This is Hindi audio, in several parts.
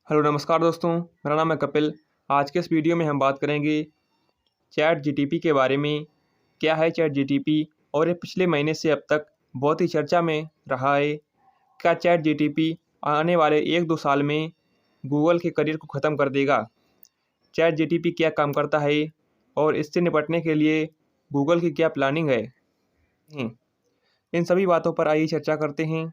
हेलो नमस्कार दोस्तों, मेरा नाम है कपिल। आज के इस वीडियो में हम बात करेंगे चैट जीटीपी के बारे में। क्या है चैट जीटीपी और ये पिछले महीने से अब तक बहुत ही चर्चा में रहा है। क्या चैट जीटीपी आने वाले 1-2 साल में गूगल के करियर को ख़त्म कर देगा? चैट जीटीपी क्या काम करता है और इससे निपटने के लिए गूगल की क्या प्लानिंग है? इन सभी बातों पर आइए चर्चा करते हैं।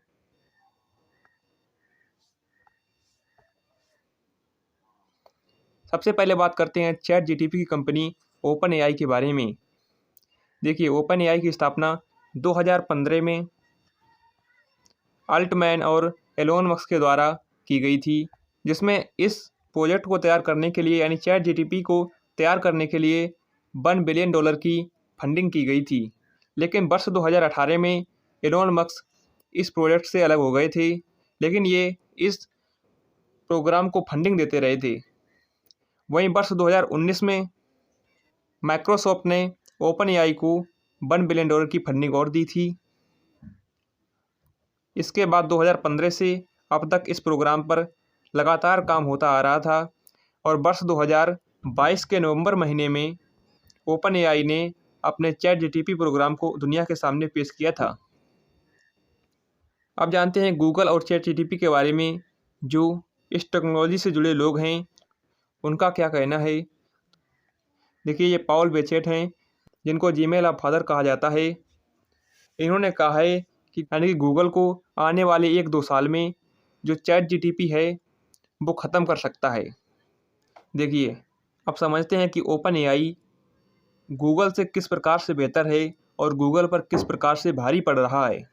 सबसे पहले बात करते हैं चैट जीटीपी की कंपनी ओपन एआई के बारे में। देखिए, ओपन एआई की स्थापना 2015 में अल्टमैन और एलोन मस्क के द्वारा की गई थी, जिसमें इस प्रोजेक्ट को तैयार करने के लिए यानी चैट जीटीपी को तैयार करने के लिए $1 बिलियन की फंडिंग की गई थी। लेकिन वर्ष 2018 में एलोन मस्क इस प्रोजेक्ट से अलग हो गए थे, लेकिन ये इस प्रोग्राम को फंडिंग देते रहे थे। वहीं वर्ष 2019 में माइक्रोसॉफ्ट ने ओपन एआई को $1 बिलियन की फंडिंग और दी थी। इसके बाद 2015 से अब तक इस प्रोग्राम पर लगातार काम होता आ रहा था और वर्ष 2022 के नवंबर महीने में ओपन एआई ने अपने चैट जीटीपी प्रोग्राम को दुनिया के सामने पेश किया था। अब जानते हैं गूगल और चैट जीटीपी के बारे में। जो इस टेक्नोलॉजी से जुड़े लोग हैं उनका क्या कहना है। देखिए, ये पॉल बेचेट हैं, जिनको जीमेल ऑफ फादर कहा जाता है। इन्होंने कहा है कि यानी कि गूगल को आने वाले 1-2 साल में जो चैट जीटीपी है वो ख़त्म कर सकता है। देखिए, अब समझते हैं कि ओपन एआई गूगल से किस प्रकार से बेहतर है और गूगल पर किस प्रकार से भारी पड़ रहा है।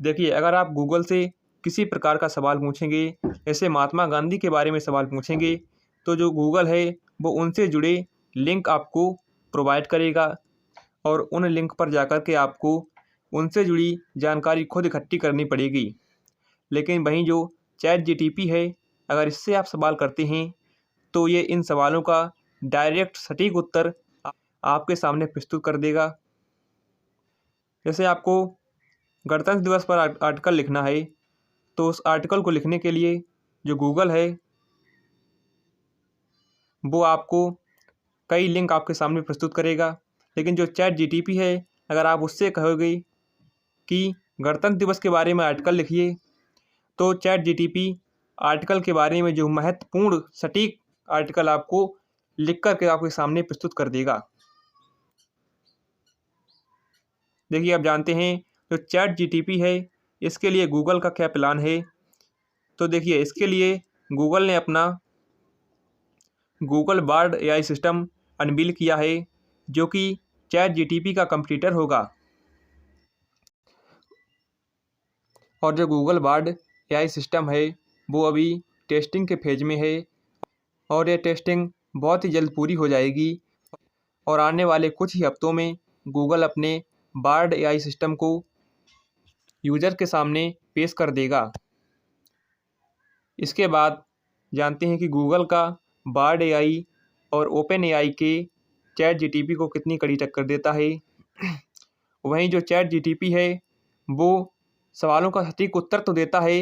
देखिए, अगर आप गूगल से किसी प्रकार का सवाल पूछेंगे, जैसे महात्मा गांधी के बारे में सवाल पूछेंगे, तो जो गूगल है वो उनसे जुड़े लिंक आपको प्रोवाइड करेगा और उन लिंक पर जाकर के आपको उनसे जुड़ी जानकारी खुद इकट्ठी करनी पड़ेगी। लेकिन वहीं जो चैट जीटीपी है, अगर इससे आप सवाल करते हैं तो ये इन सवालों का डायरेक्ट सटीक उत्तर आपके सामने प्रस्तुत कर देगा। जैसे आपको गणतंत्र दिवस पर आर्टिकल लिखना है, तो उस आर्टिकल को लिखने के लिए जो गूगल है वो आपको कई लिंक आपके सामने प्रस्तुत करेगा। लेकिन जो चैट जीटीपी है, अगर आप उससे कहोगे कि गणतंत्र दिवस के बारे में आर्टिकल लिखिए, तो चैट जीटीपी आर्टिकल के बारे में जो महत्वपूर्ण सटीक आर्टिकल आपको लिख कर के आपके सामने प्रस्तुत कर देगा। देखिए, आप जानते हैं जो चैट जीटीपी है इसके लिए गूगल का क्या प्लान है। तो देखिए, इसके लिए गूगल ने अपना Google Bard AI system unveil किया है, जो कि चैट जीटीपी का कंपटीटर होगा। और जो गूगल बार्ड एआई सिस्टम है वो अभी टेस्टिंग के फेज में है और ये टेस्टिंग बहुत ही जल्द पूरी हो जाएगी और आने वाले कुछ ही हफ्तों में गूगल अपने बार्ड एआई सिस्टम को यूज़र के सामने पेश कर देगा। इसके बाद जानते हैं कि गूगल का बार्ड एआई और ओपन एआई के चैट जीटीपी को कितनी कड़ी टक्कर देता है। वहीं जो चैट जीटीपी है वो सवालों का सटीक उत्तर तो देता है,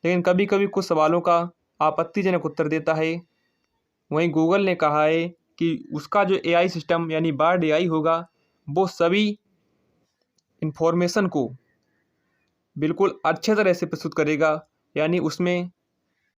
लेकिन कभी कभी कुछ सवालों का आपत्तिजनक उत्तर देता है। वहीं गूगल ने कहा है कि उसका जो एआई सिस्टम यानी बार्ड एआई होगा वो सभी इन्फॉर्मेशन को बिल्कुल अच्छे तरह से प्रस्तुत करेगा, यानी उसमें